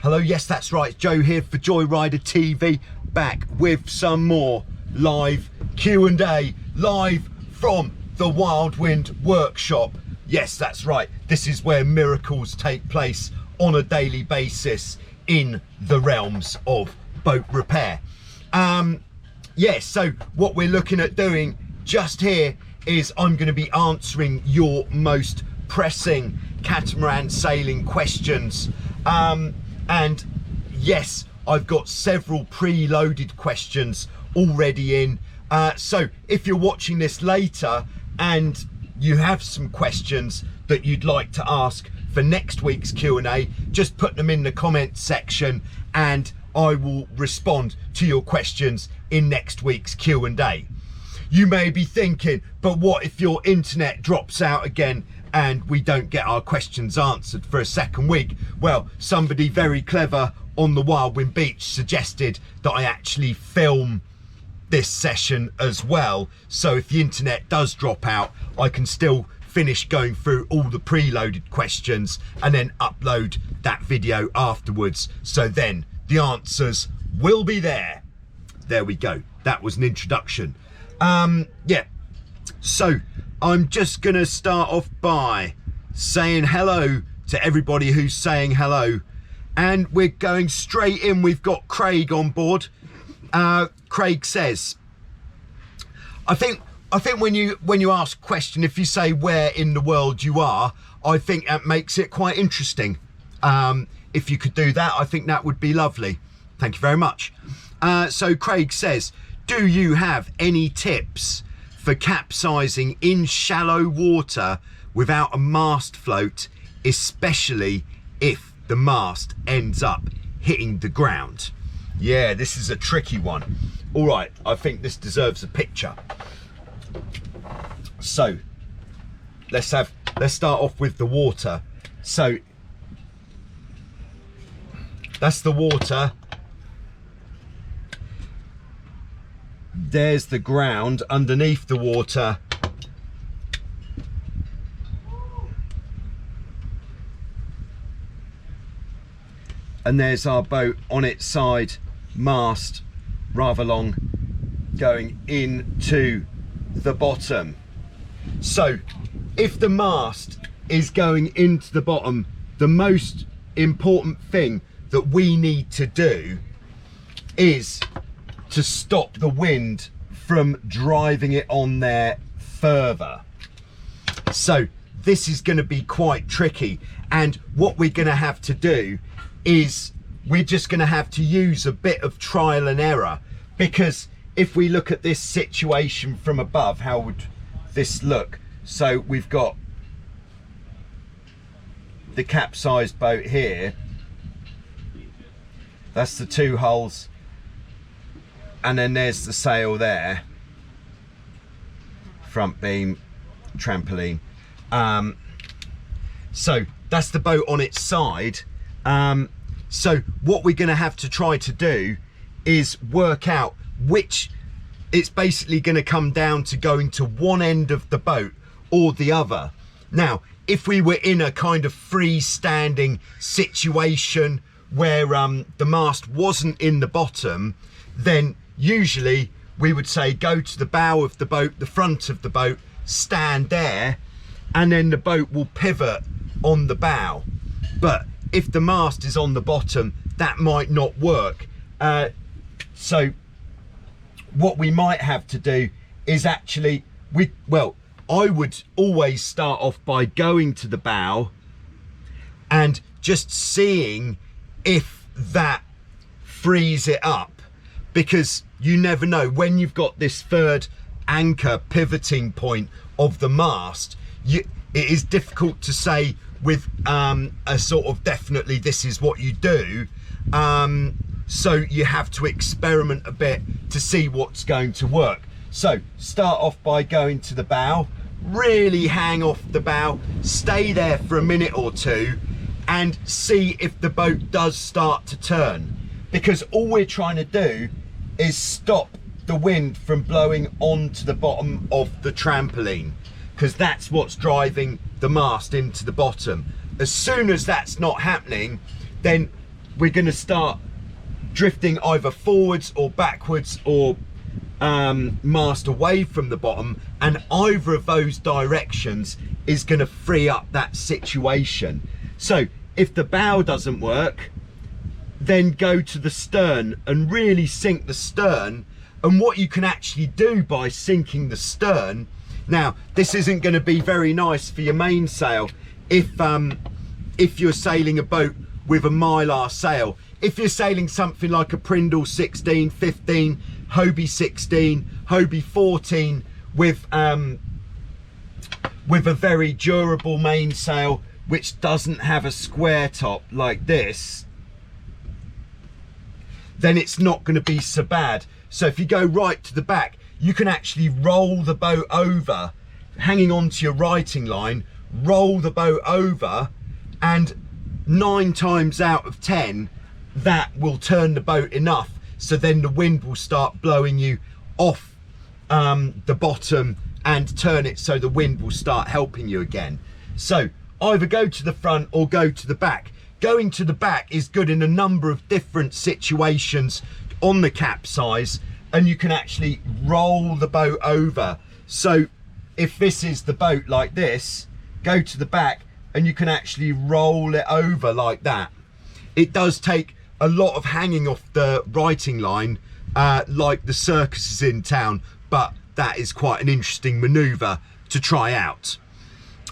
Hello, yes, that's right. It's Joe here for Joyrider TV, back with some more live Q&A, live from the Wild Wind workshop. Yes, that's right. This is where miracles take place on a daily basis in the realms of boat repair. Yes, so what we're looking at doing just here is I'm going to be answering your most pressing catamaran sailing questions. And yes, I've got several pre-loaded questions already in. So if you're watching this later and you have some questions that you'd like to ask for next week's Q&A, just put them in the comments section and I will respond to your questions in next week's Q&A. You may be thinking, but what if your internet drops out again and we don't get our questions answered for a second week? Well, somebody very clever on the Wild Wind Beach suggested that I actually film this session as well. So if the internet does drop out, I can still finish going through all the preloaded questions and then upload that video afterwards. So then the answers will be there. There we go. That was an introduction. Yeah. So I'm just gonna start off by saying hello to everybody who's saying hello, and we're going straight in. We've got Craig on board. Craig says, I think when you ask a question, if you say where in the world you are, I think that makes it quite interesting. If you could do that, I think that would be lovely. Thank you very much. So Craig says, do you have any tips for capsizing in shallow water without a mast float, especially if the mast ends up hitting the ground? Yeah, this is a tricky one. All right, I think this deserves a picture. So let's start off with the water. So that's the water. There's the ground underneath the water. And there's our boat on its side, mast rather long, going into the bottom. So if the mast is going into the bottom, the most important thing that we need to do is to stop the wind from driving it on there further. So this is going to be quite tricky, and what we're going to have to do is we're just going to have to use a bit of trial and error, because if we look at this situation from above, how would this look? So we've got the capsized boat here, that's the two hulls, and then there's the sail there, front beam, trampoline. So that's the boat on its side. So what we're going to have to try to do is work out which, it's basically going to come down to going to one end of the boat or the other. Now, if we were in a kind of freestanding situation where the mast wasn't in the bottom, then usually we would say go to the bow of the boat, the front of the boat, stand there, and then the boat will pivot on the bow. But if the mast is on the bottom, that might not work. So what we might have to do is actually, I would always start off by going to the bow and just seeing if that frees it up, because you never know when you've got this third anchor pivoting point of the mast. It is difficult to say with a sort of definitely this is what you do. So you have to experiment a bit to see what's going to work. So start off by going to the bow, really hang off the bow, stay there for a minute or two and see if the boat does start to turn, because all we're trying to do is stop the wind from blowing onto the bottom of the trampoline, because that's what's driving the mast into the bottom. As soon as that's not happening, then we're going to start drifting either forwards or backwards or mast away from the bottom, and either of those directions is going to free up that situation. So if the bow doesn't work, then go to the stern and really sink the stern. And what you can actually do by sinking the stern, now this isn't going to be very nice for your mainsail if you're sailing a boat with a mylar sail. If you're sailing something like a Prindle 16, 15, Hobie 16, Hobie 14 with a very durable mainsail which doesn't have a square top like this, then it's not going to be so bad. So if you go right to the back, you can actually roll the boat over, hanging onto your righting line, roll the boat over, and 9 times out of 10 that will turn the boat enough so then the wind will start blowing you off the bottom and turn it so the wind will start helping you again. So either go to the front or go to the back. Going to the back is good in a number of different situations on the capsize, and you can actually roll the boat over. So if this is the boat like this, go to the back and you can actually roll it over like that. It does take a lot of hanging off the righting line like the circuses in town, but that is quite an interesting maneuver to try out.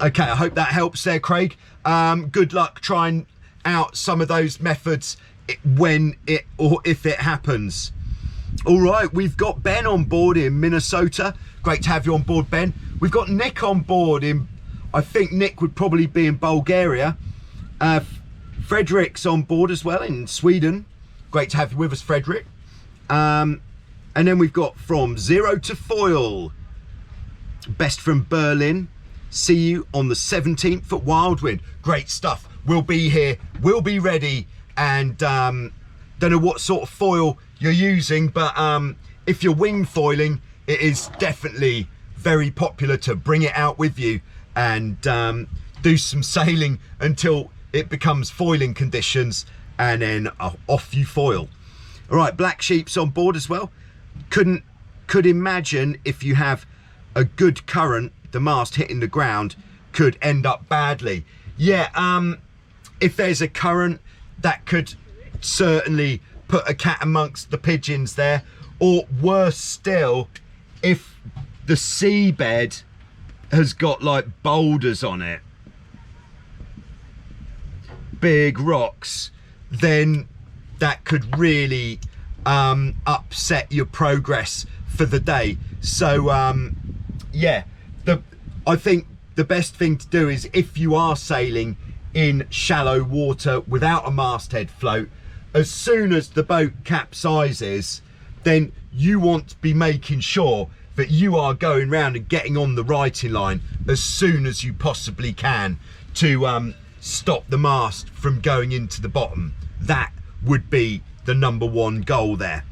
Okay, I hope that helps there, Craig. Good luck trying out some of those methods when it or if it happens. All right, we've got Ben on board in Minnesota. Great to have you on board, Ben. We've got Nick on board in, I think Nick would probably be in Bulgaria. Frederick's on board as well in Sweden. Great to have you with us, Frederick. And then we've got from Zero to Foil, Best from Berlin. See you on the 17th at Wildwind. Great stuff. We'll be here, we'll be ready, and don't know what sort of foil you're using, but if you're wing foiling, it is definitely very popular to bring it out with you and do some sailing until it becomes foiling conditions, and then off you foil. All right, Black Sheep's on board as well. Could imagine if you have a good current, the mast hitting the ground could end up badly. Yeah, if there's a current, that could certainly put a cat amongst the pigeons there, or worse still, if the seabed has got like boulders on it, big rocks, then that could really upset your progress for the day. So yeah, I think the best thing to do is, if you are sailing in shallow water without a masthead float, as soon as the boat capsizes, then you want to be making sure that you are going round and getting on the righting line as soon as you possibly can to stop the mast from going into the bottom. That would be the #1 goal there.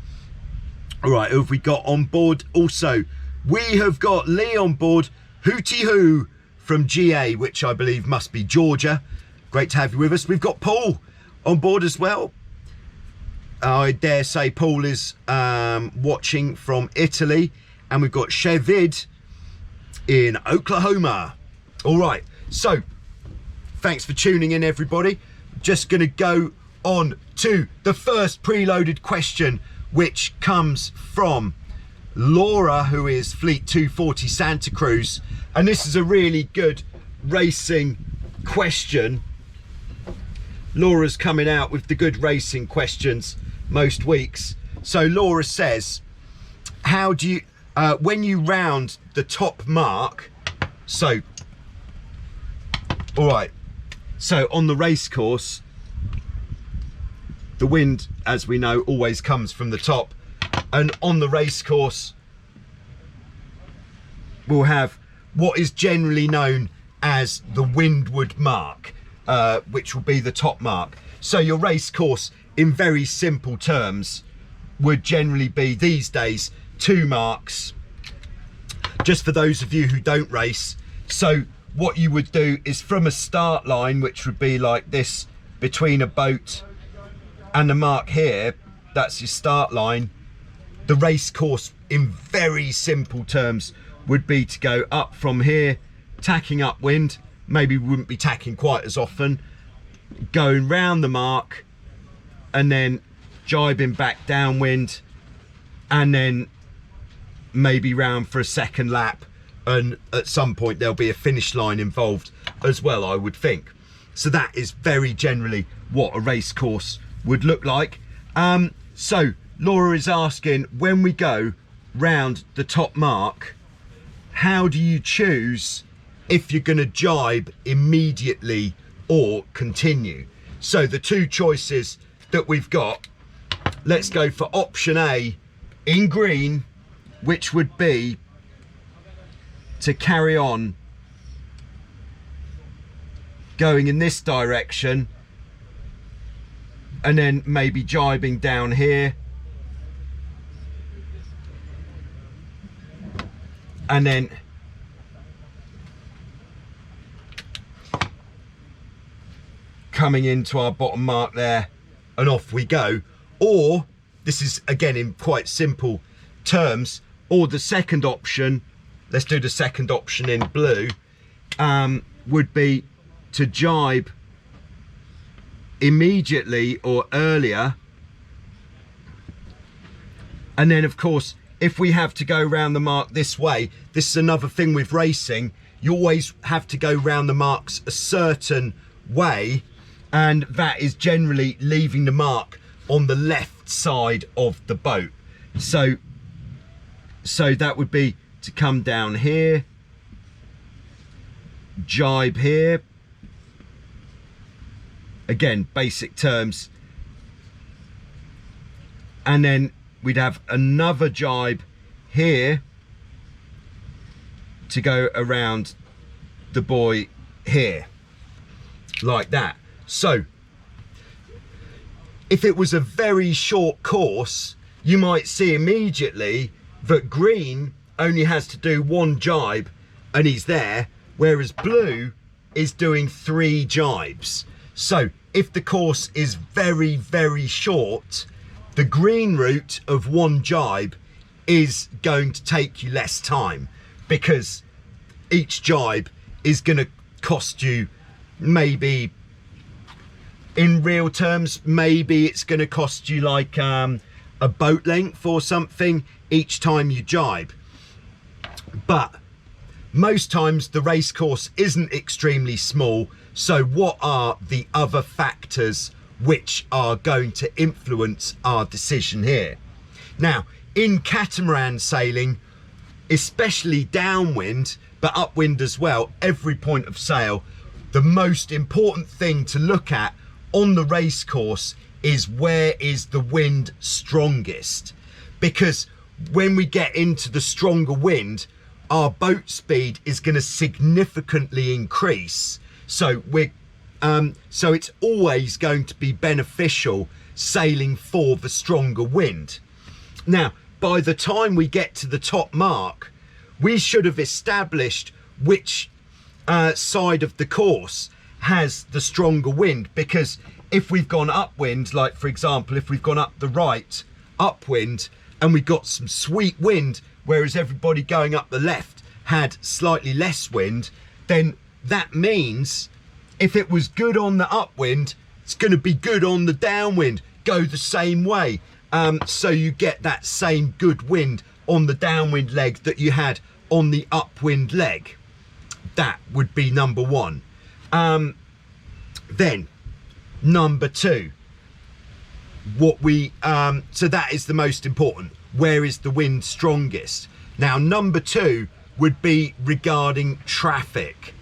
All right, who have we got on board? Also, we have got Lee on board, Hooty Hoo from GA, which I believe must be Georgia. Great to have you with us. We've got Paul on board as well. I dare say Paul is watching from Italy. And we've got Chevid in Oklahoma. All right, so thanks for tuning in, everybody. Just going to go on to the first preloaded question, which comes from Laura, who is Fleet 240 Santa Cruz. And this is a really good racing question. Laura's coming out with the good racing questions most weeks. So Laura says, how do you, when you round the top mark, so, all right, so on the race course, the wind, as we know, always comes from the top, and on the race course, we'll have what is generally known as the windward mark, which will be the top mark. So your race course, in very simple terms, would generally be these days 2 marks, just for those of you who don't race. So what you would do is, from a start line, which would be like this between a boat and the mark here, that's your start line. The race course in very simple terms would be to go up from here, tacking upwind, maybe we wouldn't be tacking quite as often, going round the mark and then jibing back downwind, and then maybe round for a second lap, and at some point there'll be a finish line involved as well, I would think. So that is very generally what a race course would look like. So Laura is asking, when we go round the top mark, how do you choose if you're going to jibe immediately or continue? So the two choices that we've got, let's go for option A in green, which would be to carry on going in this direction and then maybe jibing down here and then coming into our bottom mark there, and off we go. Or this is again in quite simple terms, or the second option, let's do the second option in blue, would be to jibe immediately or earlier, and then of course if we have to go around the mark this way, this is another thing with racing, you always have to go round the marks a certain way, and that is generally leaving the mark on the left side of the boat. So that would be to come down here, jibe here, again basic terms, and then we'd have another jibe here to go around the buoy here, like that. So if it was a very short course, you might see immediately that green only has to do one jibe and he's there, whereas blue is doing 3 jibes. So if the course is very, very short, the green route of 1 jibe is going to take you less time, because each jibe is going to cost you, maybe in real terms, maybe it's going to cost you like a boat length or something each time you jibe. But most times the race course isn't extremely small, so what are the other factors which are going to influence our decision here? Now, in catamaran sailing, especially downwind, but upwind as well, every point of sail, the most important thing to look at on the race course is where is the wind strongest. Because when we get into the stronger wind, our boat speed is going to significantly increase. So so it's always going to be beneficial sailing for the stronger wind. Now, by the time we get to the top mark, we should have established which side of the course has the stronger wind, because if we've gone upwind, like for example, if we've gone up the right upwind and we've got some sweet wind, whereas everybody going up the left had slightly less wind, then that means if it was good on the upwind, it's going to be good on the downwind, go the same way. So you get that same good wind on the downwind leg that you had on the upwind leg. That would be number 1. Then number 2, so that is the most important. Where is the wind strongest? Now, number 2 would be regarding traffic.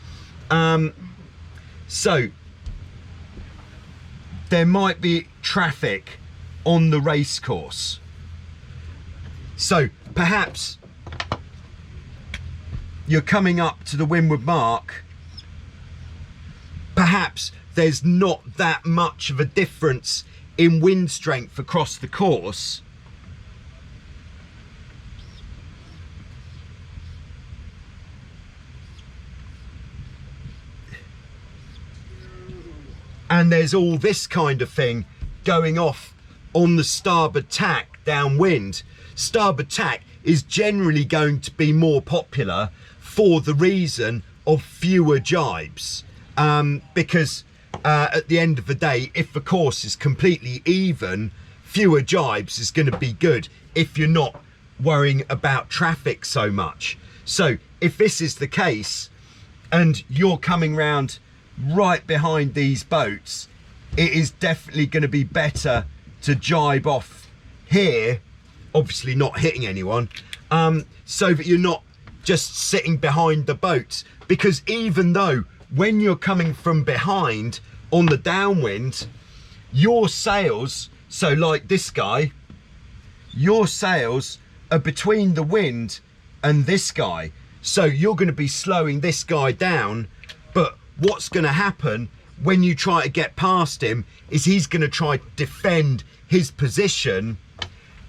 So there might be traffic on the race course. So perhaps you're coming up to the windward mark, perhaps there's not that much of a difference in wind strength across the course, and there's all this kind of thing going off on the starboard tack downwind, starboard tack is generally going to be more popular for the reason of fewer jibes, because at the end of the day, if the course is completely even, fewer jibes is going to be good if you're not worrying about traffic so much. So if this is the case and you're coming round right behind these boats, it is definitely going to be better to jibe off here, obviously not hitting anyone, so that you're not just sitting behind the boats. Because even though when you're coming from behind on the downwind, your sails, so like this guy, your sails are between the wind and this guy, so you're going to be slowing this guy down. But what's going to happen when you try to get past him is he's going to try to defend his position,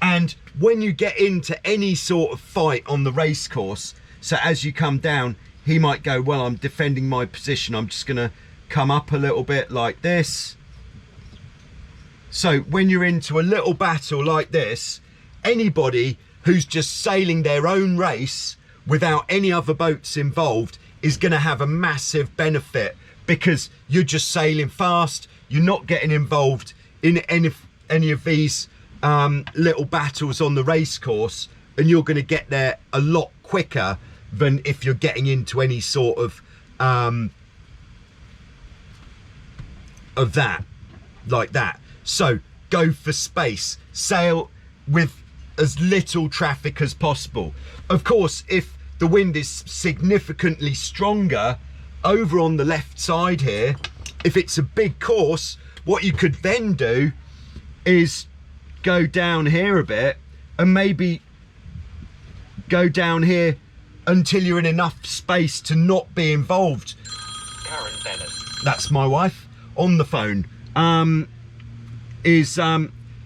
and when you get into any sort of fight on the race course, so as you come down, he might go, well, I'm defending my position, I'm just going to come up a little bit like this. So when you're into a little battle like this, anybody who's just sailing their own race without any other boats involved is going to have a massive benefit, because you're just sailing fast, you're not getting involved in any of these little battles on the race course, and you're going to get there a lot quicker than if you're getting into any sort of that, like that. So go for space, sail with as little traffic as possible. Of course, if the wind is significantly stronger over on the left side here, if it's a big course, what you could then do is go down here a bit and maybe go down here until you're in enough space to not be involved. Karen Bennett. That's my wife on the phone.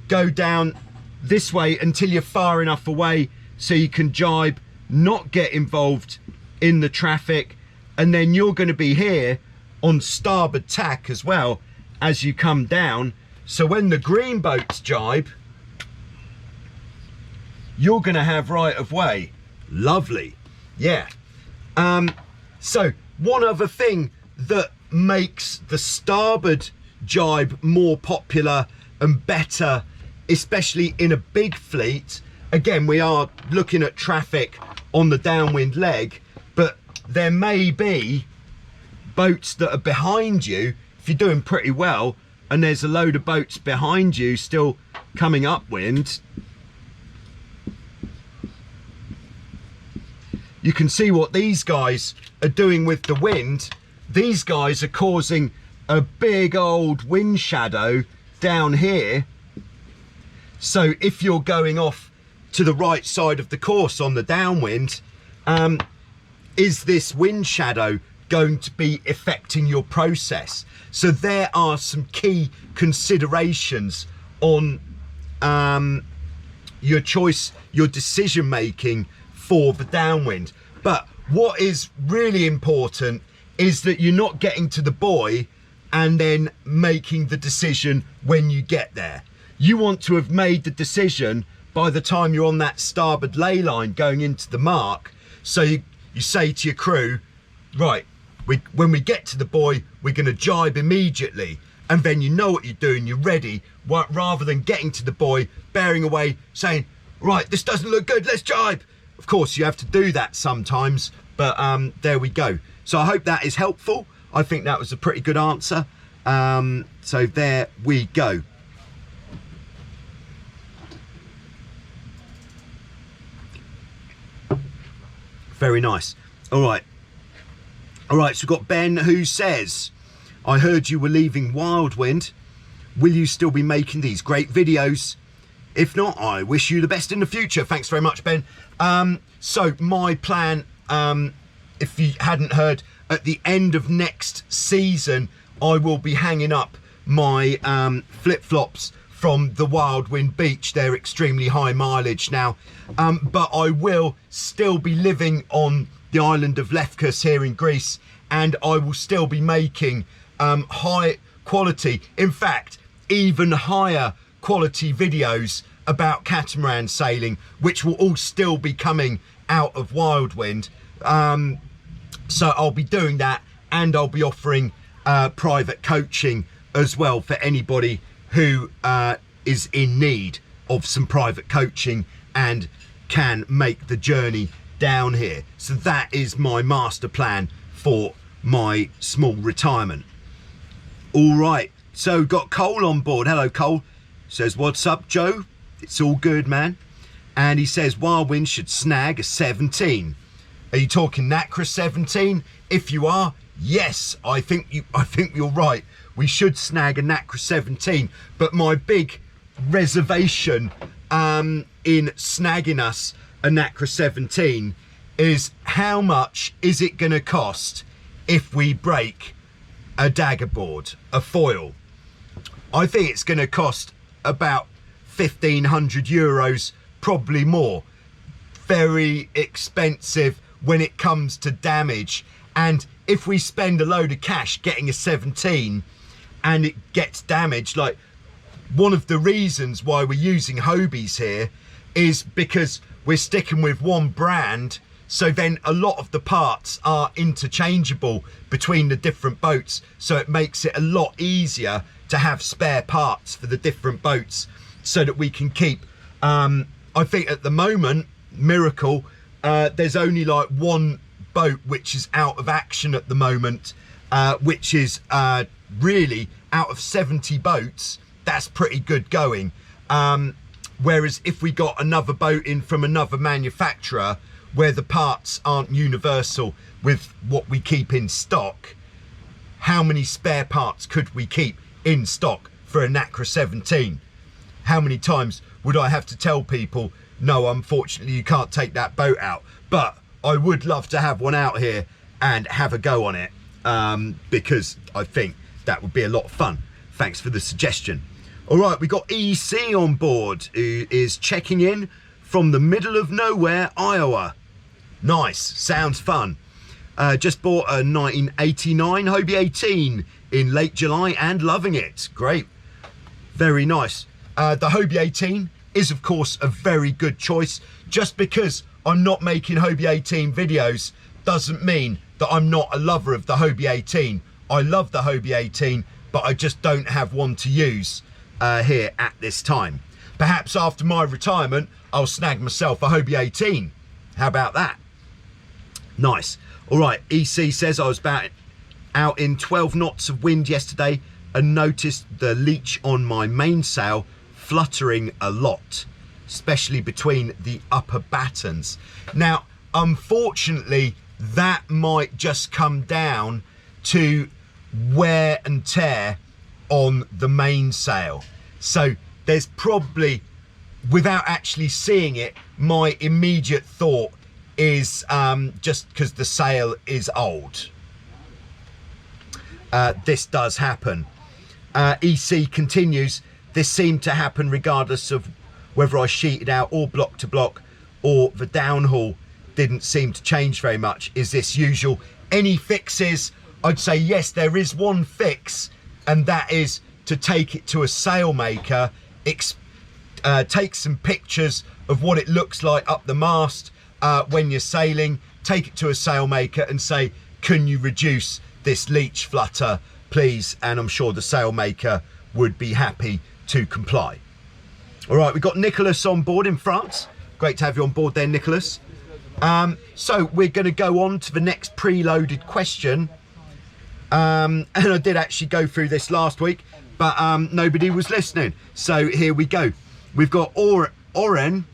Go down this way until you're far enough away so you can jibe, not get involved in the traffic, and then you're going to be here on starboard tack as well as you come down. So when the green boats jibe, you're going to have right of way. Lovely. Yeah. So one other thing that makes the starboard jibe more popular and better, especially in a big fleet, again, we are looking at traffic on the downwind leg, but there may be boats that are behind you if you're doing pretty well, and there's a load of boats behind you still coming upwind. You can see what these guys are doing with the wind. These guys are causing a big old wind shadow down here. So if you're going off to the right side of the course on the downwind, is this wind shadow going to be affecting your process? So there are some key considerations on your choice, your decision making for the downwind. But what is really important is that you're not getting to the buoy and then making the decision when you get there. You want to have made the decision by the time you're on that starboard ley line going into the mark. So you say to your crew, right, when we get to the buoy, we're going to jibe immediately. And then you know what you're doing, you're ready, rather than getting to the buoy, bearing away, saying, right, this doesn't look good, let's jibe. Of course, you have to do that sometimes, but there we go. So I hope that is helpful. I think that was a pretty good answer. So there we go. Very nice. All right, so we've got Ben who says, I heard you were leaving Wildwind. Will you still be making these great videos? If not, I wish you the best in the future. Thanks very much, Ben. So my plan, if you hadn't heard, at the end of next season, I will be hanging up my flip-flops from the Wildwind Beach. They're extremely high mileage now, but I will still be living on the island of Lefkos here in Greece, and I will still be making high quality. In fact, even higher quality videos about catamaran sailing, which will all still be coming out of Wildwind. So I'll be doing that, and I'll be offering private coaching as well for anybody who is in need of some private coaching and can make the journey down here. So that is my master plan for my small retirement. All right, so got Cole on board. Hello, Cole. Says, what's up, Joe? It's all good, man. And he says Wildwind should snag a 17. Are you talking Nacra 17? If you are, yes, I think you're right. We should snag a Nacra 17. But my big reservation in snagging us a Nacra 17 is, how much is it going to cost if we break a Daggerboard, a foil? I think it's going to cost about 1,500 euros, probably more. Very expensive when it comes to damage. And if we spend a load of cash getting a 17 and it gets damaged, like, one of the reasons why we're using Hobies here is because we're sticking with one brand, so then a lot of the parts are interchangeable between the different boats, so it makes it a lot easier to have spare parts for the different boats, so that we can keep I think at the moment, miracle, there's only like one boat which is out of action at the moment, which is really, out of 70 boats, that's pretty good going. Whereas if we got another boat in from another manufacturer where the parts aren't universal with what we keep in stock, how many spare parts could we keep in stock for a Nacra 17? How many times would I have to tell people, no, unfortunately you can't take that boat out? But I would love to have one out here and have a go on it, because I think that would be a lot of fun. Thanks for the suggestion. All right, we got EC on board, who is checking in from the middle of nowhere, Iowa. Nice, sounds fun. Just bought a 1989 Hobie 18 in late July and loving it. Great, very nice. The Hobie 18 is of course a very good choice. Just because I'm not making Hobie 18 videos doesn't mean that I'm not a lover of the Hobie 18. I love the Hobie 18, but I just don't have one to use here at this time. Perhaps after my retirement, I'll snag myself a Hobie 18. How about that? Nice. All right, EC says, I was out in 12 knots of wind yesterday and noticed the leech on my mainsail fluttering a lot, especially between the upper battens. Now, unfortunately, that might just come down to wear and tear on the mainsail. So there's probably, without actually seeing it, my immediate thought is just because the sail is old. This does happen. EC continues, this seemed to happen regardless of whether I sheeted out or block to block, or the downhaul didn't seem to change very much. Is this usual? Any fixes? I'd say yes, there is one fix, and that is to take it to a sailmaker, take some pictures of what it looks like up the mast when you're sailing, take it to a sailmaker and say, can you reduce this leech flutter, please? And I'm sure the sailmaker would be happy to comply. All right, we've got Nicholas on board in France. Great to have you on board there, Nicholas. So we're going to go on to the next preloaded question. And I did actually go through this last week, but nobody was listening. So here we go. We've got Oren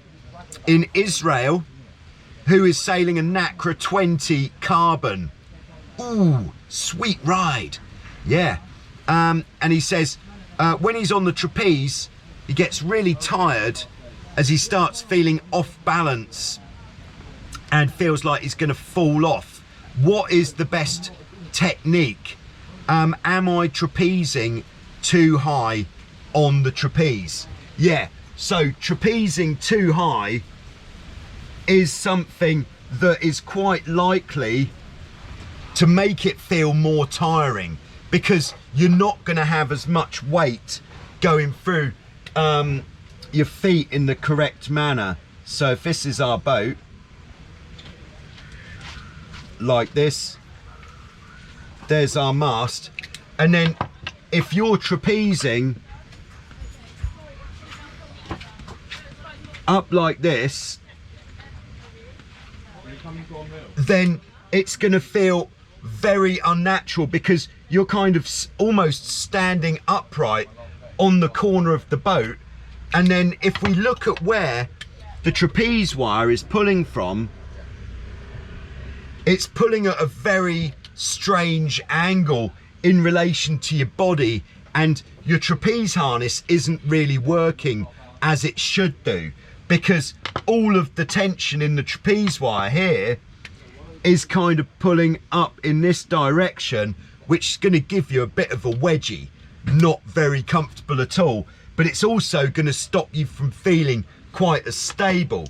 in Israel, who is sailing a Nacra 20 carbon. Ooh, sweet ride. Yeah. And he says, when he's on the trapeze, he gets really tired as he starts feeling off balance and feels like he's going to fall off. What is the best technique? Am I trapezing too high on the trapeze? Yeah, so trapezing too high is something that is quite likely to make it feel more tiring, because you're not going to have as much weight going through your feet in the correct manner. So if this is our boat, like this, there's our mast, and then if you're trapezing up like this, then it's going to feel very unnatural because you're kind of almost standing upright on the corner of the boat. And then if we look at where the trapeze wire is pulling from, it's pulling at a very strange angle in relation to your body, and your trapeze harness isn't really working as it should do, because all of the tension in the trapeze wire here is kind of pulling up in this direction, which is going to give you a bit of a wedgie. Not very comfortable at all, but it's also going to stop you from feeling quite as stable.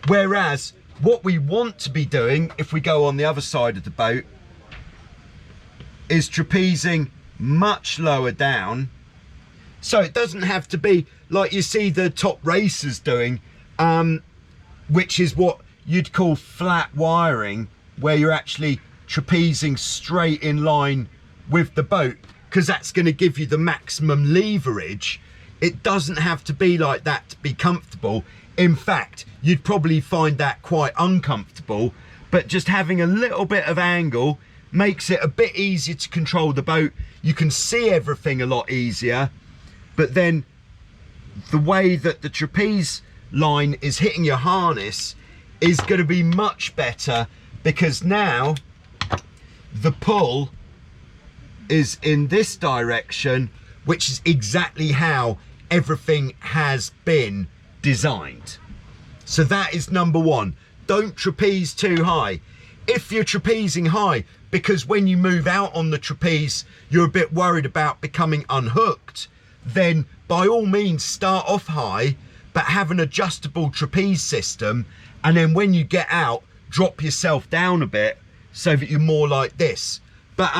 Whereas what we want to be doing, if we go on the other side of the boat, is trapezing much lower down. So it doesn't have to be like you see the top racers doing, which is what you'd call flat wiring, where you're actually trapezing straight in line with the boat, because that's going to give you the maximum leverage. It doesn't have to be like that to be comfortable. In fact, you'd probably find that quite uncomfortable, but just having a little bit of angle makes it a bit easier to control the boat. You can see everything a lot easier, but then the way that the trapeze line is hitting your harness is going to be much better, because now the pull is in this direction, which is exactly how everything has been designed. So that is number one. Don't trapeze too high. If you're trapezing high, because when you move out on the trapeze you're a bit worried about becoming unhooked, then by all means start off high, but have an adjustable trapeze system, and then when you get out, drop yourself down a bit so that you're more like this. But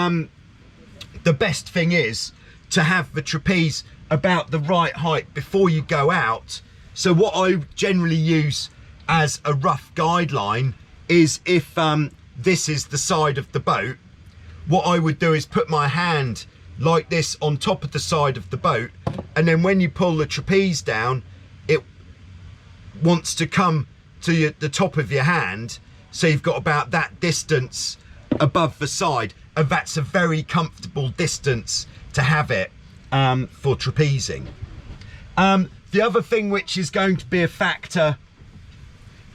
the best thing is to have the trapeze about the right height before you go out. So what I generally use as a rough guideline is, if this is the side of the boat, what I would do is put my hand like this on top of the side of the boat, and then when you pull the trapeze down, it wants to come to the top of your hand, so you've got about that distance above the side, and that's a very comfortable distance to have it for trapezing. The other thing which is going to be a factor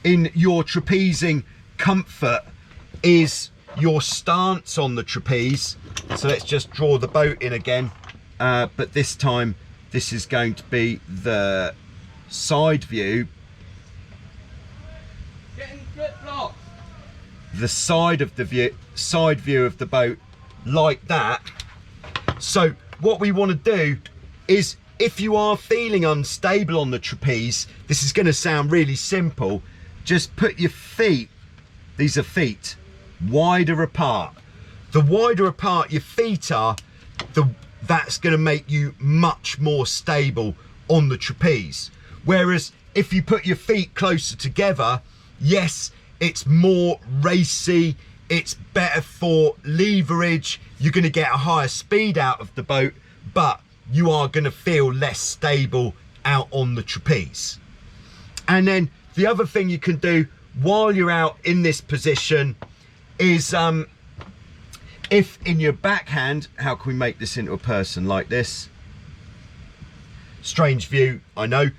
in your trapezing comfort is your stance on the trapeze. So let's just draw the boat in again, but this time this is going to be the side view. The side view of the boat, like that. So what we want to do is, if you are feeling unstable on the trapeze, this is going to sound really simple, just put your feet, these are feet, wider apart. The wider apart your feet are, that's going to make you much more stable on the trapeze. Whereas if you put your feet closer together, yes, it's more racy, it's better for leverage, you're going to get a higher speed out of the boat, but you are going to feel less stable out on the trapeze. And then the other thing you can do while you're out in this position is, if in your backhand, how can we make this into a person like this? Strange view, I know.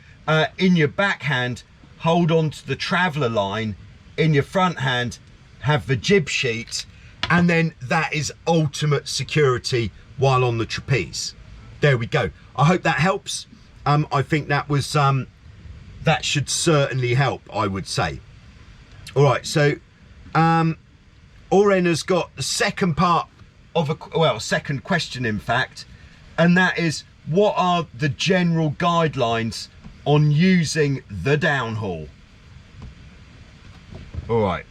In your backhand, hold on to the traveller line. In your front hand, have the jib sheet, and then that is ultimate security while on the trapeze. There we go. I hope that helps. I think that was that should certainly help, I would say. All right, so Oren has got the second part of second question, in fact, and that is, what are the general guidelines on using the downhaul? All right.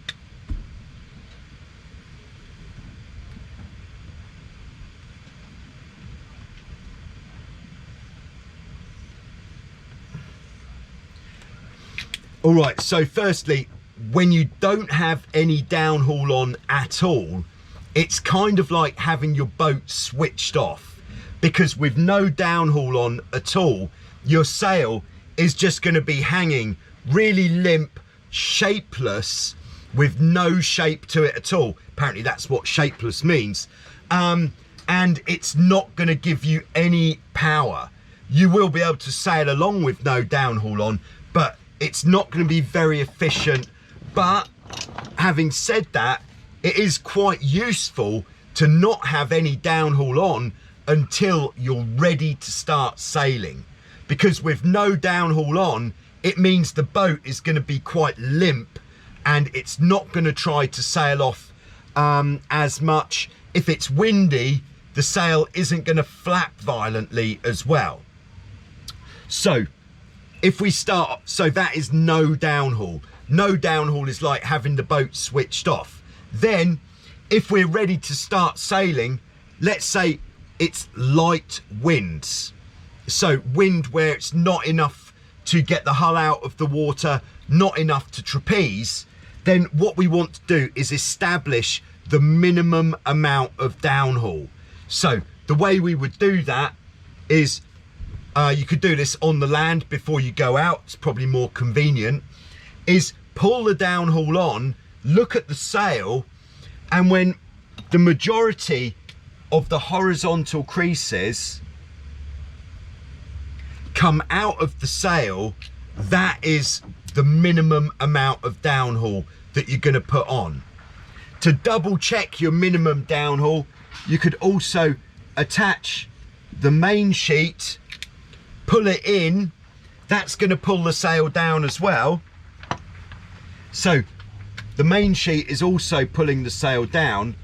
All right, so firstly, when you don't have any downhaul on at all, it's kind of like having your boat switched off, because with no downhaul on at all, your sail is just going to be hanging really limp, shapeless, with no shape to it at all. Apparently that's what shapeless means. And it's not going to give you any power. You will be able to sail along with no downhaul on, but it's not going to be very efficient. But having said that, it is quite useful to not have any downhaul on until you're ready to start sailing, because with no downhaul on, it means the boat is going to be quite limp and it's not going to try to sail off as much. If it's windy, the sail isn't going to flap violently as well. So if we start, so that is no downhaul. No downhaul is like having the boat switched off. Then if we're ready to start sailing, let's say it's light winds. So wind where it's not enough to get the hull out of the water, not enough to trapeze, then what we want to do is establish the minimum amount of downhaul. So the way we would do that is, you could do this on the land before you go out, it's probably more convenient, is pull the downhaul on, look at the sail, and when the majority of the horizontal creases come out of the sail, that is the minimum amount of downhaul that you're going to put on. To double check your minimum downhaul, you could also attach the main sheet, pull it in, that's going to pull the sail down as well. So the main sheet is also pulling the sail down.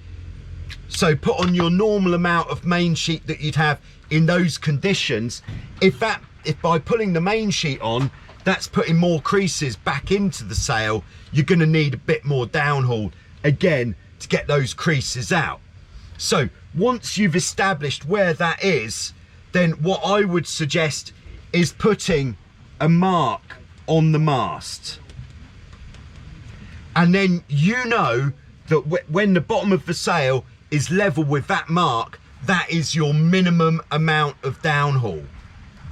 So put on your normal amount of main sheet that you'd have in those conditions. If by pulling the main sheet on, that's putting more creases back into the sail, you're going to need a bit more downhaul again to get those creases out. So once you've established where that is, then what I would suggest is putting a mark on the mast. And then you know that when the bottom of the sail is level with that mark, that is your minimum amount of downhaul.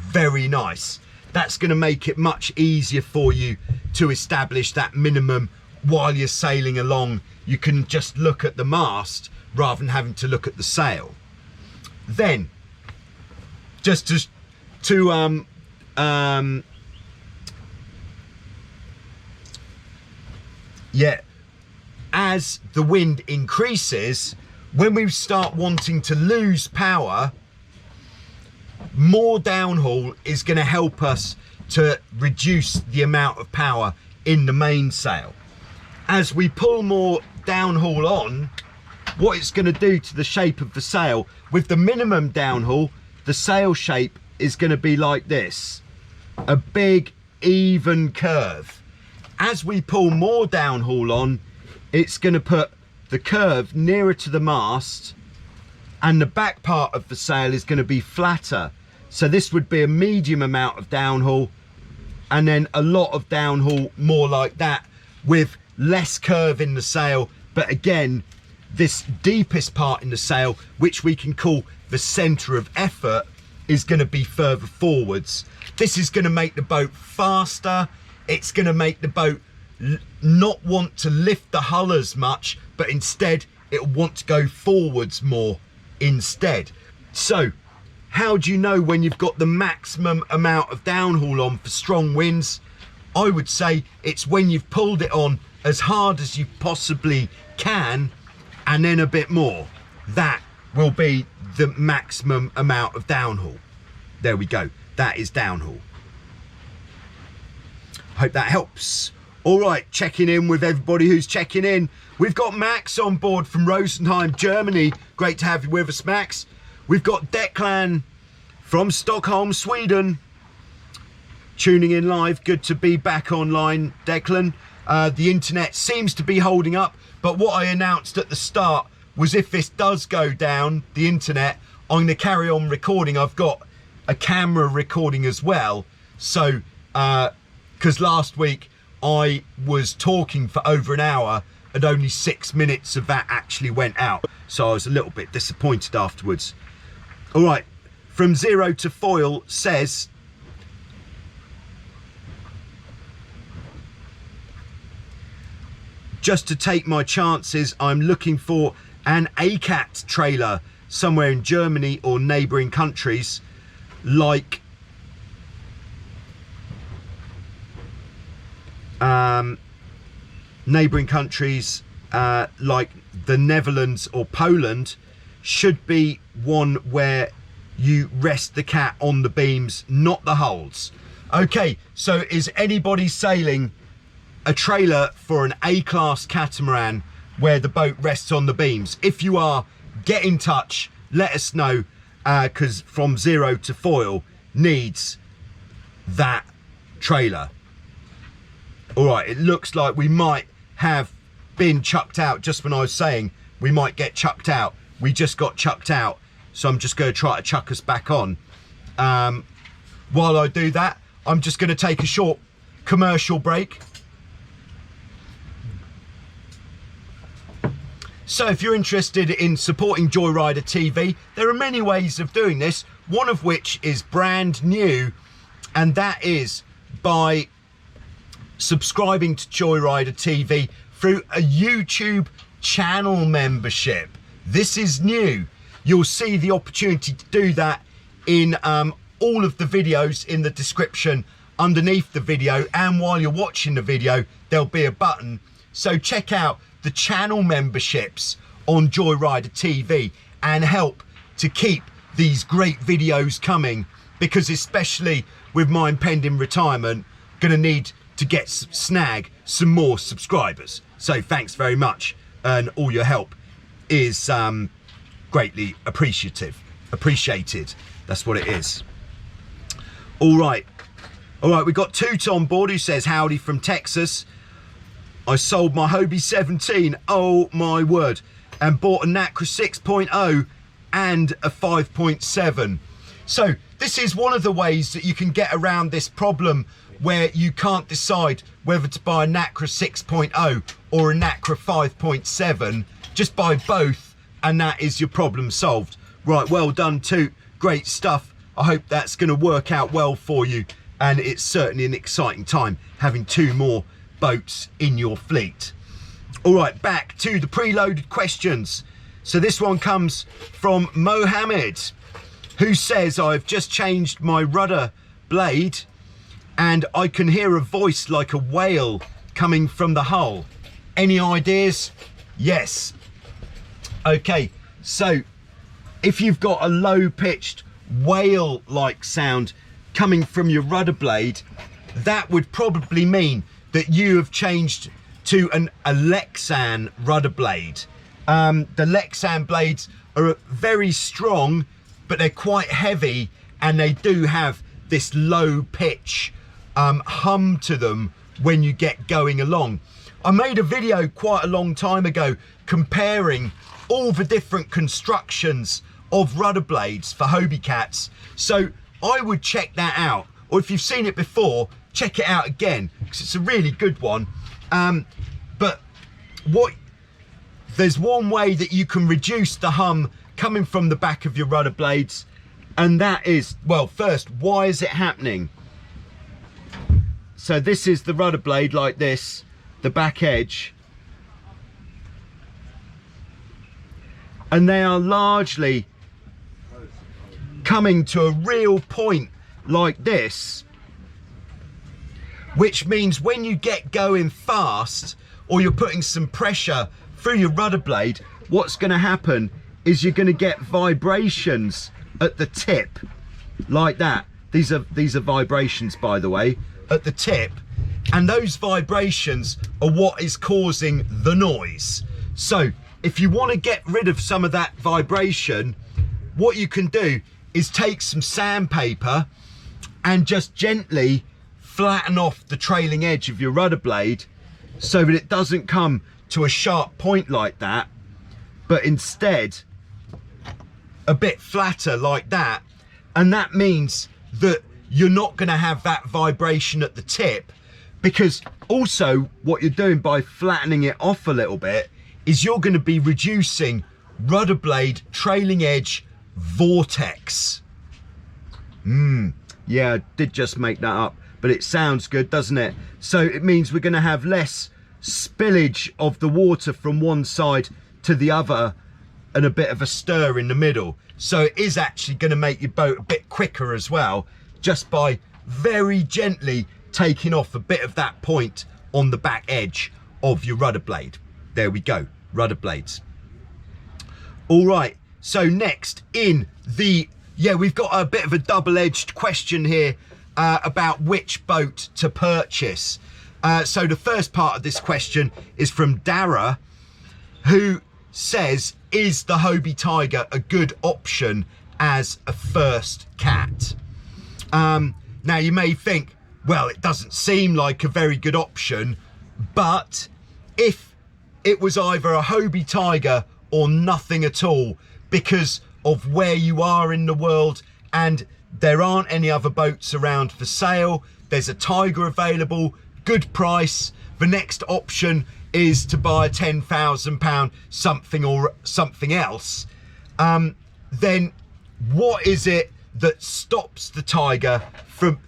Very nice. That's going to make it much easier for you to establish that minimum while you're sailing along. You can just look at the mast rather than having to look at the sail. Then, just as the wind increases, when we start wanting to lose power, more downhaul is going to help us to reduce the amount of power in the mainsail. As we pull more downhaul on, what it's going to do to the shape of the sail, with the minimum downhaul, the sail shape is going to be like this, a big even curve. As we pull more downhaul on, it's going to put the curve nearer to the mast, and the back part of the sail is going to be flatter. So this would be a medium amount of downhaul, and then a lot of downhaul more like that, with less curve in the sail. But again, this deepest part in the sail, which we can call the center of effort, is going to be further forwards. This is going to make the boat faster. It's going to make the boat not want to lift the hull as much, but instead it'll want to go forwards more instead. So how do you know when you've got the maximum amount of downhaul on for strong winds? I would say it's when you've pulled it on as hard as you possibly can, and then a bit more. That will be the maximum amount of downhaul. There we go. That is downhaul. Hope that helps. All right, checking in with everybody who's checking in. We've got Max on board from Rosenheim, Germany. Great to have you with us, Max. We've got Declan from Stockholm, Sweden, tuning in live. Good to be back online, Declan. The internet seems to be holding up, but what I announced at the start was if this does go down, the internet, I'm going to carry on recording. I've got a camera recording as well. So, because last week I was talking for over an hour and only 6 minutes of that actually went out. So I was a little bit disappointed afterwards. All right, from Zero to Foil says, just to take my chances, I'm looking for an acat trailer somewhere in Germany or neighbouring countries, like neighbouring countries like the Netherlands or Poland. Should be one where you rest the cat on the beams, not the hulls. Okay, so is anybody sailing a trailer for an A-class catamaran where the boat rests on the beams? If you are, get in touch, let us know, because From Zero to Foil needs that trailer. All right, it looks like we might have been chucked out just when I was saying we might get chucked out. We just got chucked out, so I'm just going to try to chuck us back on. While I do that, I'm just going to take a short commercial break. So if you're interested in supporting Joyrider TV, there are many ways of doing this, one of which is brand new, and that is by subscribing to Joyrider TV through a YouTube channel membership. This is new. You'll see the opportunity to do that in all of the videos in the description underneath the video, and while you're watching the video there'll be a button. So check out the channel memberships on Joyrider TV and help to keep these great videos coming, because especially with my impending retirement, gonna need to snag some more subscribers. So thanks very much, and all your help is greatly appreciated. That's what it is. All right, we got Toot on board, who says howdy from Texas. I sold my Hobie 17, oh my word, and bought a Nacra 6.0 and a 5.7. So this is one of the ways that you can get around this problem where you can't decide whether to buy a Nacra 6.0 or a Nacra 5.7. Just buy both and that is your problem solved. Right, well done Toot, great stuff. I hope that's going to work out well for you, and it's certainly an exciting time having 2 more boats in your fleet. All right, back to the preloaded questions. So this one comes from Mohammed, who says, I've just changed my rudder blade and I can hear a voice like a whale coming from the hull. Any ideas? Yes. Okay, so if you've got a low-pitched whale-like sound coming from your rudder blade, that would probably mean that you have changed to a Lexan rudder blade. The Lexan blades are very strong, but they're quite heavy, and they do have this low pitch hum to them when you get going along. I made a video quite a long time ago comparing all the different constructions of rudder blades for Hobiecats, so I would check that out, or if you've seen it before, check it out again, because it's a really good one. But there's one way that you can reduce the hum coming from the back of your rudder blades, and that is, well, first, why is it happening? So this is the rudder blade like this, the back edge, and they are largely coming to a real point like this, which means when you get going fast or you're putting some pressure through your rudder blade, what's going to happen is you're going to get vibrations at the tip like that. These are vibrations, by the way, at the tip, and those vibrations are what is causing the noise. So if you want to get rid of some of that vibration, what you can do is take some sandpaper and just gently flatten off the trailing edge of your rudder blade so that it doesn't come to a sharp point like that, but instead a bit flatter like that. And that means that you're not going to have that vibration at the tip, Because also what you're doing by flattening it off a little bit is you're going to be reducing rudder blade trailing edge vortex. Yeah, I did just make that up, but it sounds good, doesn't it? So it means we're going to have less spillage of the water from one side to the other and a bit of a stir in the middle. So it is actually going to make your boat a bit quicker as well, just by very gently taking off a bit of that point on the back edge of your rudder blade. There we go, rudder blades. All right, so next in the, yeah, we've got a bit of a double-edged question here about which boat to purchase. So the first part of this question is from Dara, who says, is the Hobie Tiger a good option as a first cat? Now you may think, well, it doesn't seem like a very good option, but if it was either a Hobie Tiger or nothing at all, because of where you are in the world and there aren't any other boats around for sale, there's a Tiger available, good price, the next option is to buy a £10,000 something or something else, then what is it that stops the Tiger from,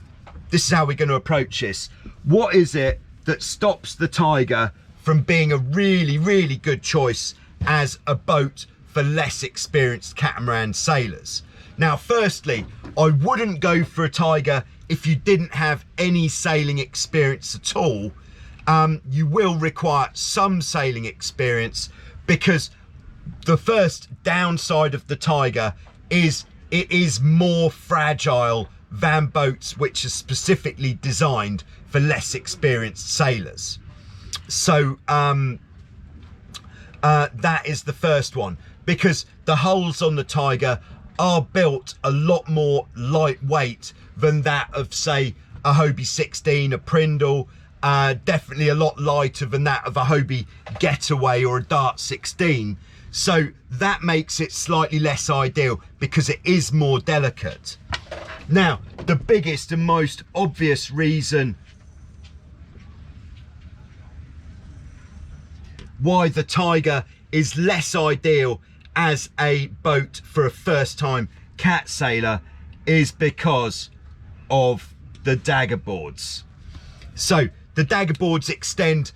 this is how we're going to approach this, what is it that stops the Tiger from being a really, really good choice as a boat for less experienced catamaran sailors? Now, firstly, I wouldn't go for a Tiger if you didn't have any sailing experience at all. You will require some sailing experience, because the first downside of the Tiger is it is more fragile than boats which are specifically designed for less experienced sailors. So that is the first one, because the hulls on the Tiger are built a lot more lightweight than that of, say, a Hobie 16, a Prindle, definitely a lot lighter than that of a Hobie Getaway or a Dart 16. So that makes it slightly less ideal because it is more delicate. Now, the biggest and most obvious reason why the Tiger is less ideal as a boat for a first-time cat sailor is because of the Daggerboards. So the Daggerboards extend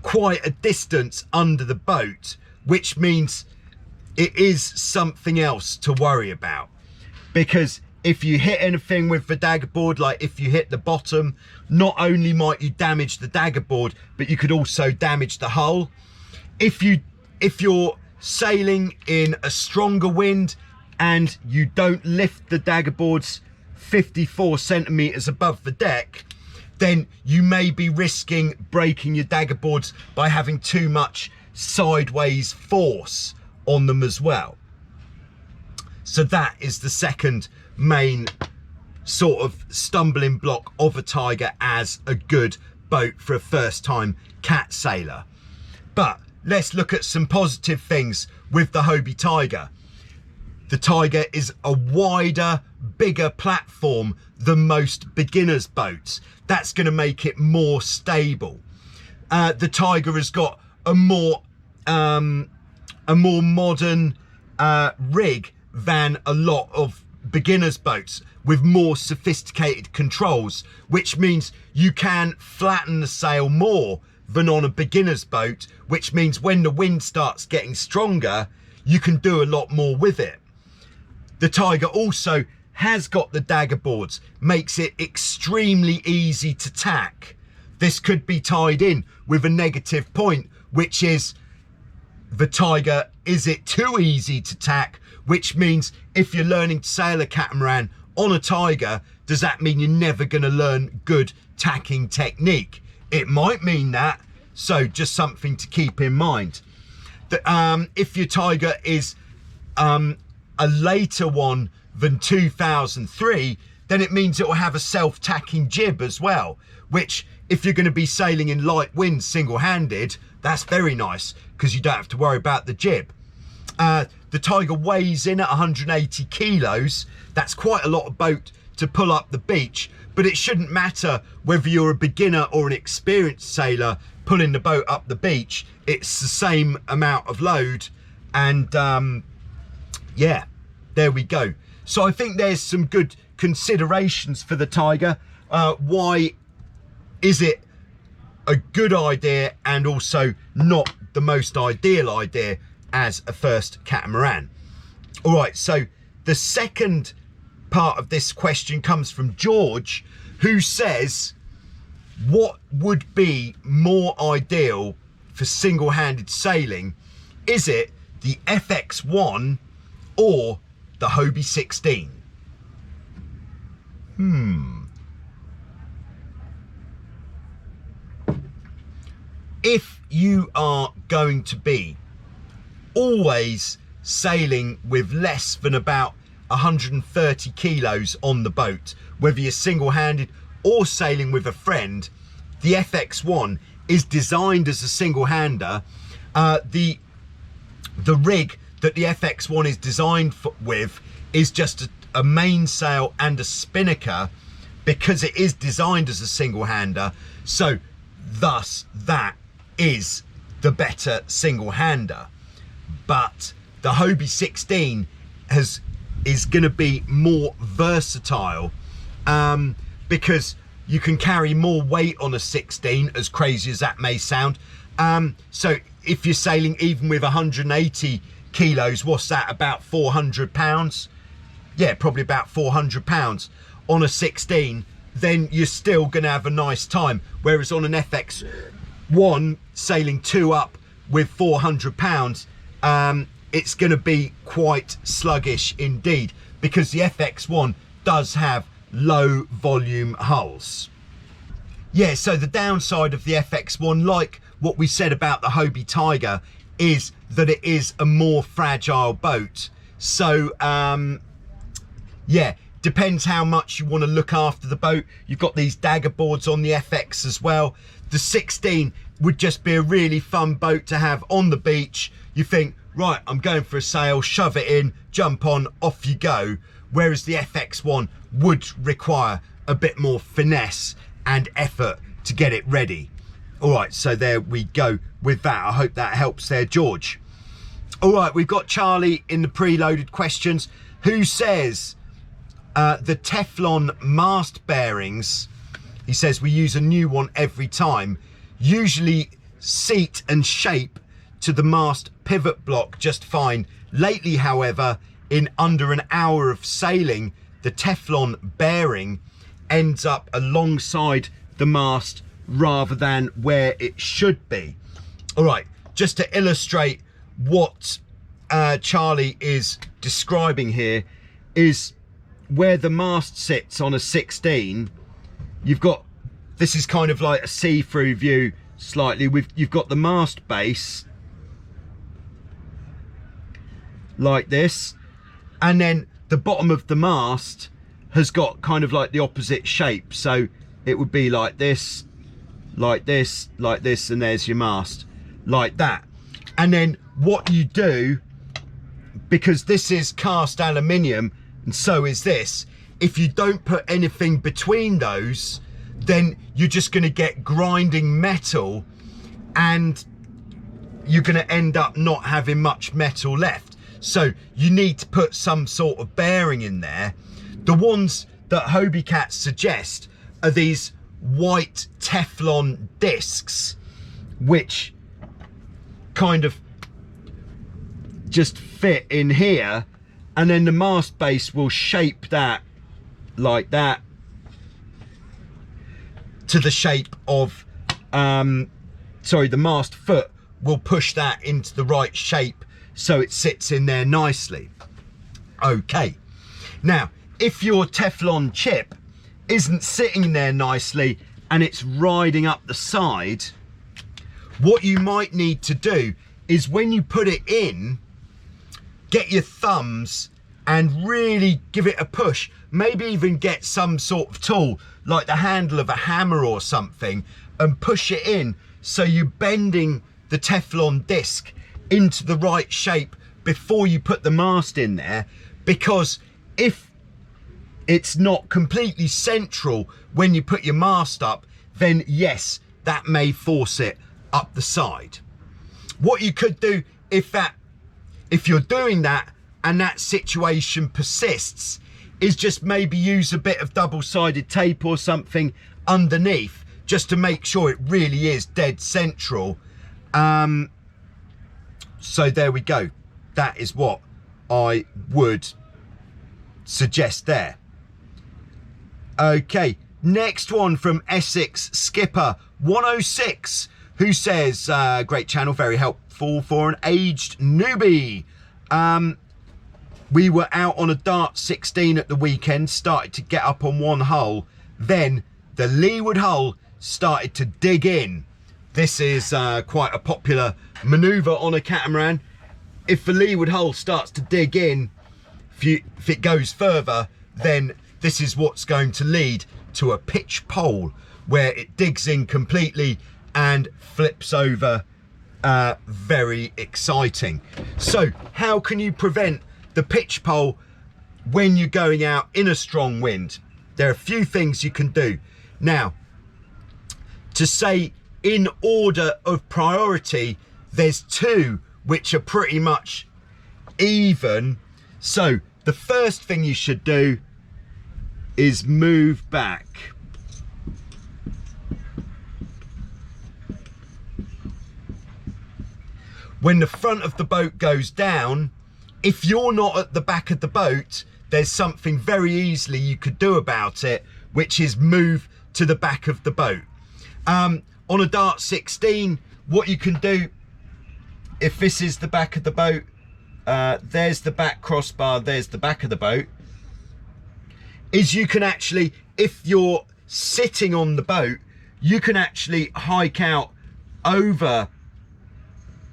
quite a distance under the boat, which means it is something else to worry about, because if you hit anything with the Daggerboard, like if you hit the bottom, not only might you damage the Daggerboard, but you could also damage the hull. If you're sailing in a stronger wind and you don't lift the Daggerboards 54 centimeters above the deck, then you may be risking breaking your Daggerboards by having too much sideways force on them as well. So that is the second main sort of stumbling block of a Tiger as a good boat for a first time cat sailor. But let's look at some positive things with the Hobie Tiger. The Tiger is a wider, bigger platform than most beginners boats. That's going to make it more stable. The Tiger has got a more modern rig than a lot of beginners boats with more sophisticated controls, which means you can flatten the sail more than on a beginner's boat, which means when the wind starts getting stronger, you can do a lot more with it. The Tiger also has got the Daggerboards, makes it extremely easy to tack. This could be tied in with a negative point, which is the Tiger, is it too easy to tack? Which means if you're learning to sail a catamaran on a Tiger, does that mean you're never going to learn good tacking technique? It might mean that, so just something to keep in mind. That if your Tiger is a later one than 2003, then it means it will have a self-tacking jib as well, which if you're going to be sailing in light winds single-handed, that's very nice because you don't have to worry about the jib. The Tiger weighs in at 180 kilos. That's quite a lot of boat to pull up the beach, but it shouldn't matter whether you're a beginner or an experienced sailor pulling the boat up the beach. It's the same amount of load, and yeah, there we go. So I think there's some good considerations for the Tiger. Why is it a good idea and also not the most ideal idea as a first catamaran? All right, so the second part of this question comes from George, who says, what would be more ideal for single-handed sailing? Is it the FX1 or the Hobie 16? If you are going to be always sailing with less than about 130 kilos on the boat, whether you're single-handed or sailing with a friend, the FX1 is designed as a single-hander. The rig that the FX1 is designed with is just a mainsail and a spinnaker, because it is designed as a single-hander, so thus that is the better single-hander. But the Hobie 16 is going to be more versatile, because you can carry more weight on a 16, as crazy as that may sound. So if you're sailing even with 180 kilos, what's that, about 400 pounds? Yeah, probably about 400 pounds on a 16, then you're still going to have a nice time. Whereas on an FX1, sailing 2 up with 400 pounds, it's going to be quite sluggish indeed, because the FX1 does have low volume hulls. Yeah, so the downside of the FX1, like what we said about the Hobie Tiger, is that it is a more fragile boat. So yeah, depends how much you want to look after the boat. You've got these Daggerboards on the FX as well. The 16 would just be a really fun boat to have on the beach. You think, right, I'm going for a sail, shove it in, jump on, off you go. Whereas the FX1 would require a bit more finesse and effort to get it ready. All right, so there we go with that. I hope that helps there, George. All right, we've got Charlie in the preloaded questions, who says, the Teflon mast bearings, he says, we use a new one every time, usually seat and shape to the mast pivot block just fine. Lately, however, in under an hour of sailing, the Teflon bearing ends up alongside the mast rather than where it should be. All right, just to illustrate what Charlie is describing here, is where the mast sits on a 16, you've got, this is kind of like a see-through view slightly, you've got the mast base like this, and then the bottom of the mast has got kind of like the opposite shape, so it would be like this, like this, like this, and there's your mast, like that. And then what you do, because this is cast aluminium and so is this, if you don't put anything between those, then you're just going to get grinding metal, and you're going to end up not having much metal left. So you need to put some sort of bearing in there. The ones that Hobiecat suggest are these white Teflon discs, which kind of just fit in here, and then the mast base will shape that like that to the shape of sorry, the mast foot will push that into the right shape so it sits in there nicely. Okay, now if your Teflon chip isn't sitting there nicely and it's riding up the side, what you might need to do is when you put it in, get your thumbs and really give it a push. Maybe even get some sort of tool like the handle of a hammer or something and push it in, so you're bending the Teflon disc into the right shape before you put the mast in there. Because if it's not completely central when you put your mast up, then yes, that may force it up the side. What you could do if you're doing that and that situation persists is just maybe use a bit of double-sided tape or something underneath just to make sure it really is dead central. So there we go. That is what I would suggest there. Okay, next one from Essex Skipper 106, who says, great channel, very helpful for an aged newbie. We were out on a Dart 16 at the weekend, started to get up on one hull, then the leeward hull started to dig in. This is quite a popular manoeuvre on a catamaran. If the leeward hull starts to dig in, if it goes further, then this is what's going to lead to a pitch pole where it digs in completely and flips over. Very exciting. So how can you prevent the pitch pole when you're going out in a strong wind? There are a few things you can do. Now, to say in order of priority, there's two which are pretty much even. So the first thing you should do is move back. When the front of the boat goes down, if you're not at the back of the boat, there's something very easily you could do about it, which is move to the back of the boat. On a Dart 16, what you can do, if this is the back of the boat, there's the back crossbar, there's the back of the boat, is you can actually, if you're sitting on the boat, you can actually hike out over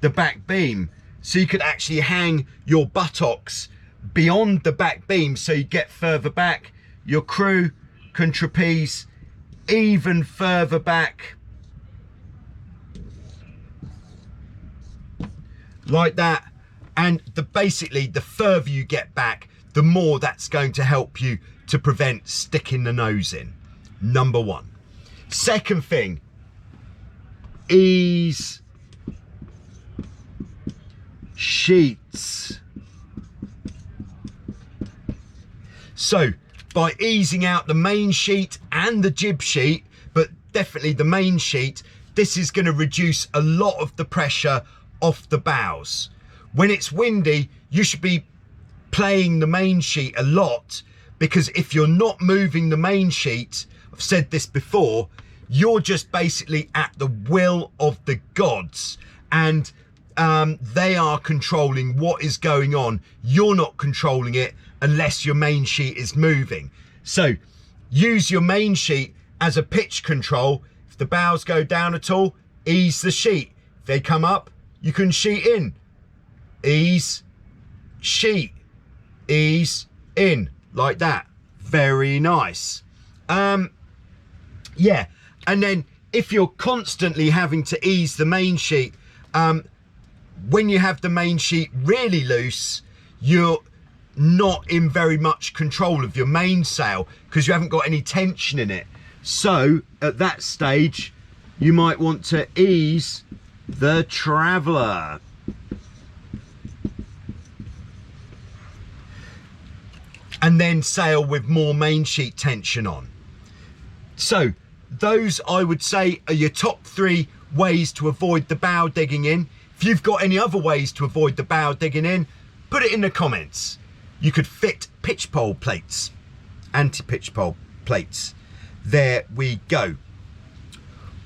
the back beam. So you could actually hang your buttocks beyond the back beam so you get further back. Your crew can trapeze even further back. Like that. And basically the further you get back, the more that's going to help you to prevent sticking the nose in. Number one. Second thing, ease sheets. So by easing out the main sheet and the jib sheet, but definitely the main sheet, this is going to reduce a lot of the pressure off the bows. When it's windy, you should be playing the main sheet a lot, because if you're not moving the main sheet, I've said this before, you're just basically at the will of the gods, and they are controlling what is going on. You're not controlling it unless your main sheet is moving. So use your main sheet as a pitch control. If the bows go down at all, ease the sheet. If they come up, you can sheet in. Ease, sheet, ease in, like that. Very nice. Yeah, and then if you're constantly having to ease the main sheet, when you have the main sheet really loose, you're not in very much control of your mainsail because you haven't got any tension in it. So at that stage, you might want to ease the traveller. And then sail with more main sheet tension on. So those, I would say, are your top 3 ways to avoid the bow digging in. If you've got any other ways to avoid the bow digging in, put it in the comments. You could fit pitch pole plates, anti-pitch pole plates. There we go.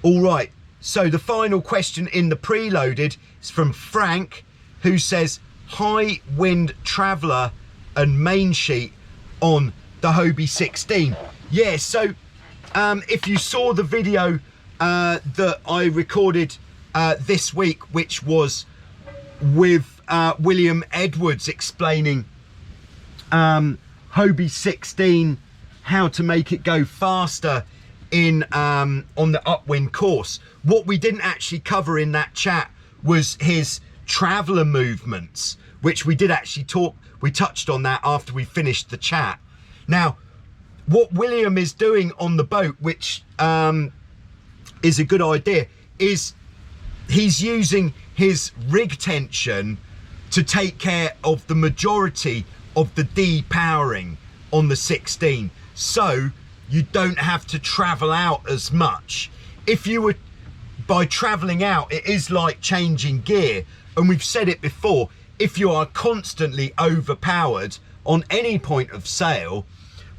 All right, so the final question in the preloaded is from Frank, who says, high wind traveller and main sheet on the Hobie 16. Yeah, so if you saw the video that I recorded this week, which was with William Edwards explaining Hobie 16, how to make it go faster in on the upwind course. What we didn't actually cover in that chat was his traveller movements, which we did actually talk, we touched on that after we finished the chat. Now, what William is doing on the boat, which is a good idea, is he's using his rig tension to take care of the majority of the depowering on the 16, so you don't have to travel out as much. If you were, by traveling out, it is like changing gear, and we've said it before, if you are constantly overpowered on any point of sail,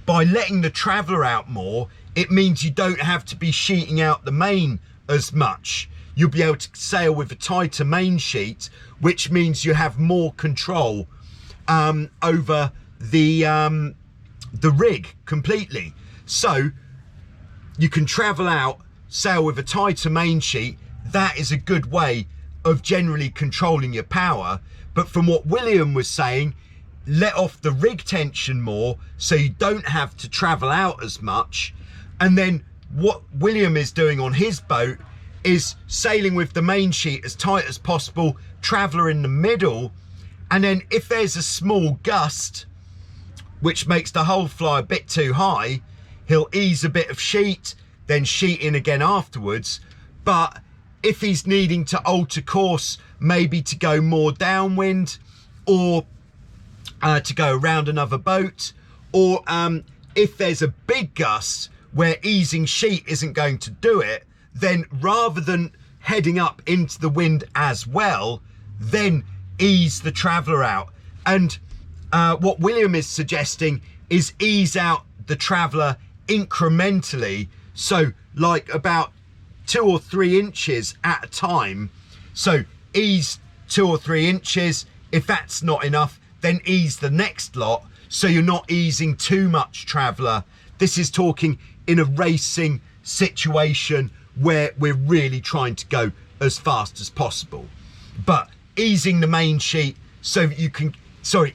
by letting the traveller out more, it means you don't have to be sheeting out the main as much. You'll be able to sail with a tighter main sheet, which means you have more control over the rig completely. So you can travel out, sail with a tighter main sheet. That is a good way of generally controlling your power. But from what William was saying, let off the rig tension more so you don't have to travel out as much. And then what William is doing on his boat is sailing with the main sheet as tight as possible, traveller in the middle, and then if there's a small gust which makes the hull fly a bit too high, he'll ease a bit of sheet, then sheet in again afterwards. But if he's needing to alter course, maybe to go more downwind, or to go around another boat, or if there's a big gust where easing sheet isn't going to do it, then rather than heading up into the wind as well, then ease the traveller out. And what William is suggesting is ease out the traveller incrementally, so like about 2 or 3 inches at a time. So ease 2 or 3 inches. If that's not enough, then ease the next lot, so you're not easing too much traveller. This is talking in a racing situation where we're really trying to go as fast as possible. But easing the main sheet so that you can,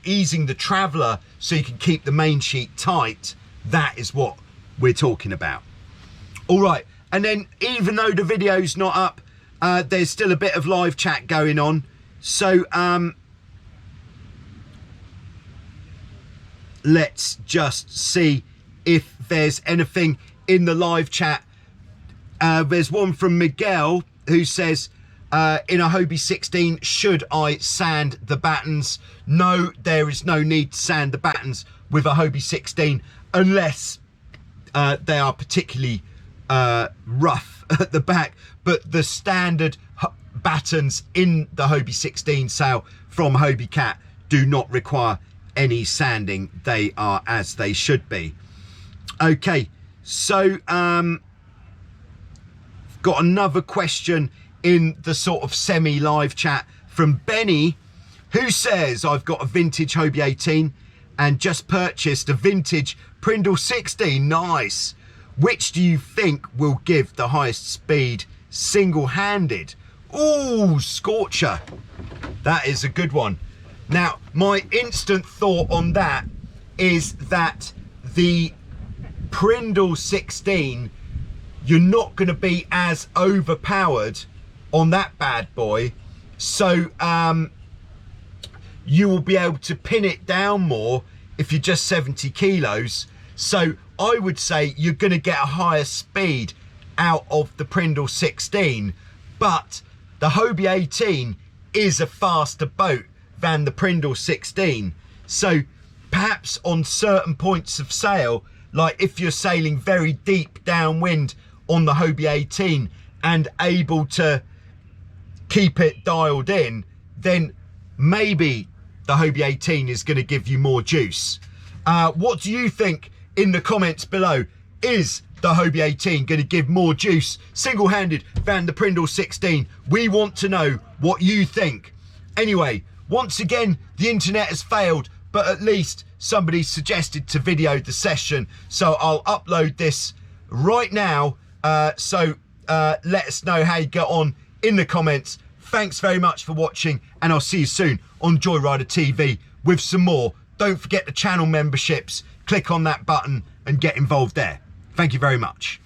easing the traveller so you can keep the main sheet tight, that is what we're talking about. All right, and then even though the video's not up, there's still a bit of live chat going on. So let's just see if there's anything in the live chat. There's one from Miguel who says, in a Hobie 16, should I sand the battens? No, there is no need to sand the battens with a Hobie 16 unless they are particularly rough at the back. But the standard battens in the Hobie 16 sail from Hobiecat do not require any sanding. They are as they should be. Okay, so got another question in the sort of semi-live chat from Benny, who says, I've got a vintage Hobie 18 and just purchased a vintage Prindle 16. Nice. Which do you think will give the highest speed single-handed? Ooh, Scorcher. That is a good one. Now, my instant thought on that is that the Prindle 16, you're not going to be as overpowered on that bad boy, so you will be able to pin it down more if you're just 70 kilos. So I would say you're going to get a higher speed out of the Prindle 16, but the Hobie 18 is a faster boat than the Prindle 16. So perhaps on certain points of sail, like if you're sailing very deep downwind on the Hobie 18 and able to keep it dialed in, then maybe the Hobie 18 is going to give you more juice. What do you think in the comments below? Is the Hobie 18 going to give more juice single-handed than the Prindle 16? We want to know what you think. Anyway, once again, the internet has failed, but at least somebody suggested to video the session, so I'll upload this right now. So let us know how you get on in the comments. Thanks very much for watching, and I'll see you soon on Joyrider TV with some more. Don't forget the channel memberships. Click on that button and get involved there. Thank you very much.